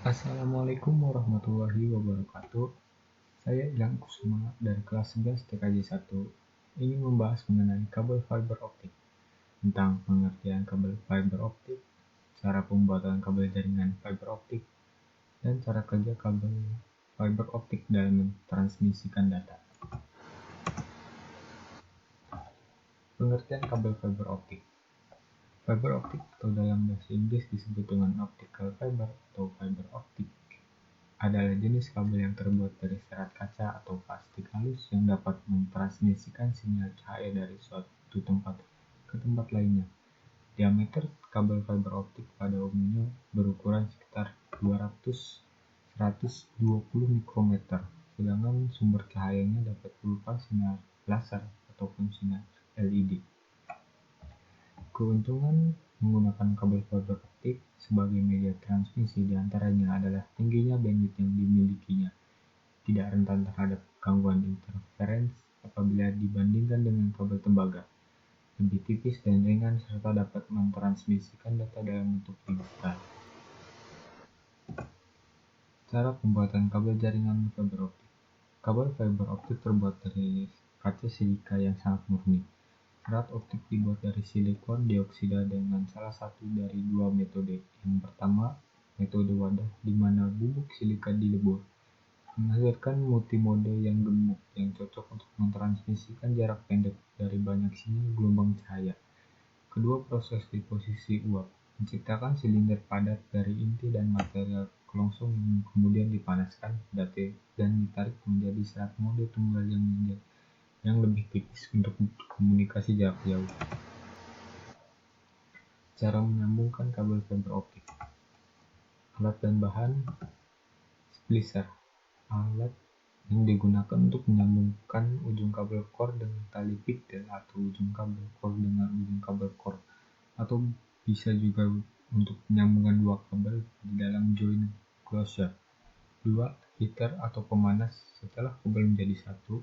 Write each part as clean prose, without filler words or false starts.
Assalamualaikum warahmatullahi wabarakatuh. Saya Ilham Kusuma dari kelas 11 TKJ 1 ingin membahas mengenai kabel fiber optik, tentang pengertian kabel fiber optik, cara pembuatan kabel jaringan fiber optik, dan cara kerja kabel fiber optik dalam mentransmisikan data. Pengertian kabel fiber optik. Fiber optik atau dalam bahasa Inggris disebut dengan optical fiber atau fiber optik adalah jenis kabel yang terbuat dari serat kaca atau plastik halus yang dapat mentransmisikan sinyal cahaya dari suatu tempat ke tempat lainnya. Diameter kabel fiber optik pada umumnya berukuran sekitar 200–120 mikrometer, sedangkan sumber cahayanya dapat berupa sinar laser ataupun sinar LED. Keuntungan menggunakan kabel fiber optik sebagai media transmisi diantaranya adalah tingginya bandwidth yang dimilikinya, tidak rentan terhadap gangguan interferensi apabila dibandingkan dengan kabel tembaga, lebih tipis dan ringan, serta dapat mentransmisikan data dalam bentuk digital. Cara pembuatan kabel jaringan fiber optik. Kabel fiber optik terbuat dari kaca silika yang sangat murni. Serat optik dibuat dari silikon dioksida dengan salah satu dari dua metode. Yang pertama, metode wadah, di mana bubuk silika dilebur, menghasilkan multimode yang gemuk yang cocok untuk mentransmisikan jarak pendek dari banyak sinyal gelombang cahaya. Kedua, proses deposisi uap, menciptakan silinder padat dari inti dan material kelongsong yang kemudian dipanaskan, dan ditarik menjadi serat mode tunggal yang lebih tipis untuk komunikasi jarak jauh. Cara menyambungkan kabel fiber optik. Alat dan bahan. Splicer, alat yang digunakan untuk menyambungkan ujung kabel core dengan tali pigtail atau ujung kabel core dengan ujung kabel core, atau bisa juga untuk menyambungkan dua kabel di dalam joint closure. 2. Heater atau pemanas. Setelah kabel menjadi satu,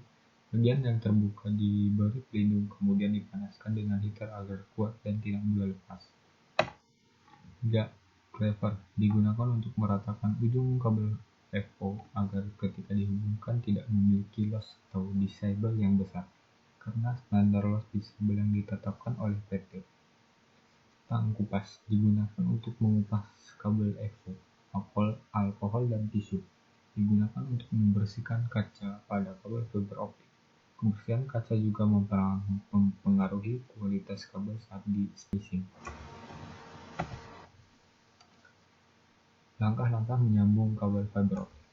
bagian yang terbuka diberi pelindung kemudian dipanaskan dengan heater agar kuat dan tidak mudah lepas. 3. Cleaver, digunakan untuk meratakan ujung kabel FO agar ketika dihubungkan tidak memiliki loss atau disable yang besar, karena standar loss disable yang ditetapkan oleh PT. Tang kupas, digunakan untuk mengupas kabel FO, alkohol dan tisu. Digunakan untuk membersihkan kaca pada kabel fiber optik. Kebersihan kaca juga mempengaruhi kualitas kabel saat di splicing. Langkah-langkah menyambung kabel fiber optik.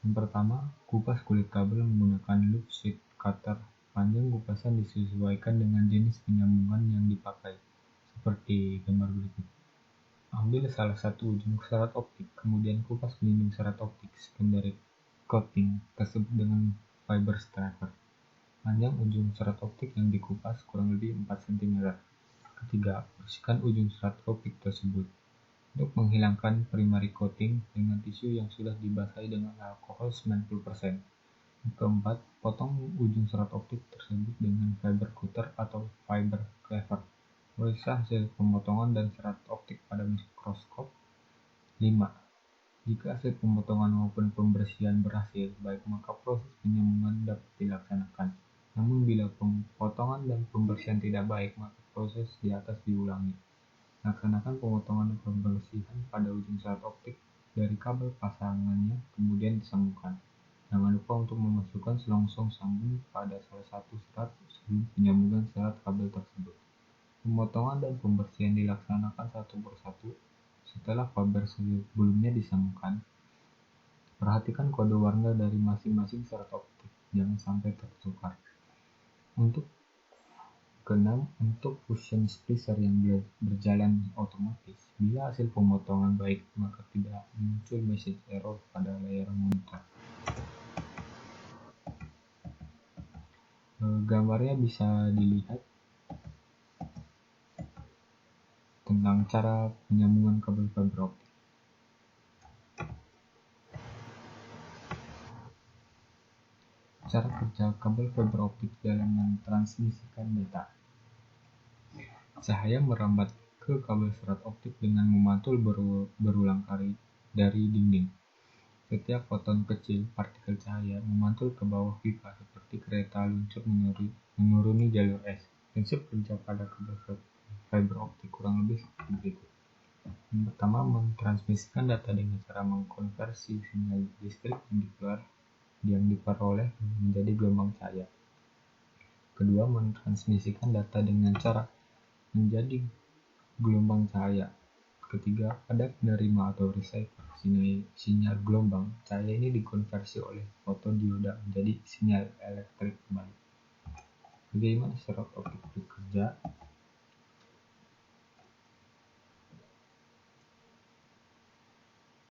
Yang pertama, kupas kulit kabel menggunakan loop sheet cutter. Panjang kupasan disesuaikan dengan jenis penyambungan yang dipakai, seperti gambar berikut. Ambil salah satu ujung serat optik, kemudian kupas pelindung serat optik secondary coating tersebut dengan fiber striper. Panjang ujung serat optik yang dikupas kurang lebih 4 cm. Ketiga, bersihkan ujung serat optik tersebut untuk menghilangkan primary coating dengan tisu yang sudah dibasahi dengan alkohol 90%. Keempat, potong ujung serat optik tersebut dengan fiber cutter atau fiber cleaver. Periksa hasil pemotongan dan serat optik pada mikroskop. 5. Jika hasil pemotongan maupun pembersihan berhasil, baik maka proses penyambungan dapat dilaksanakan. Namun bila pemotongan dan pembersihan tidak baik, maka proses di atas diulangi. Laksanakan pemotongan dan pembersihan pada ujung serat optik dari kabel pasangannya, kemudian disambungkan. Jangan lupa untuk memasukkan selongsong sambung pada salah satu serat sebelum penyambungan serat kabel tersebut. Pemotongan dan pembersihan dilaksanakan satu persatu setelah fiber sebelumnya disambungkan. Perhatikan kode warna dari masing-masing serat optik, jangan sampai tertukar. Untuk fusion splicer yang berjalan otomatis, bila hasil pemotongan baik, maka tidak muncul message error pada layar monitor. Gambarnya bisa dilihat tentang cara penyambungan kabel fiber optik. Cara kerja kabel fiber optik dalam mentransmisikan data. Cahaya merambat ke kabel serat optik dengan memantul berulang kali dari dinding. Setiap foton kecil partikel cahaya memantul ke bawah pipa seperti kereta luncur menuruni jalur es. Prinsip kerja pada kabel fiber optik kurang lebih seperti berikut. Yang pertama, mentransmisikan data dengan cara mengkonversi sinyal listrik yang diperoleh menjadi gelombang cahaya. Kedua, mentransmisikan data dengan cara menjadi gelombang cahaya. Ketiga, pada penerima atau receiver sinyal gelombang cahaya ini dikonversi oleh fotodioda menjadi sinyal elektrik kembali. Bagaimana serot optik bekerja?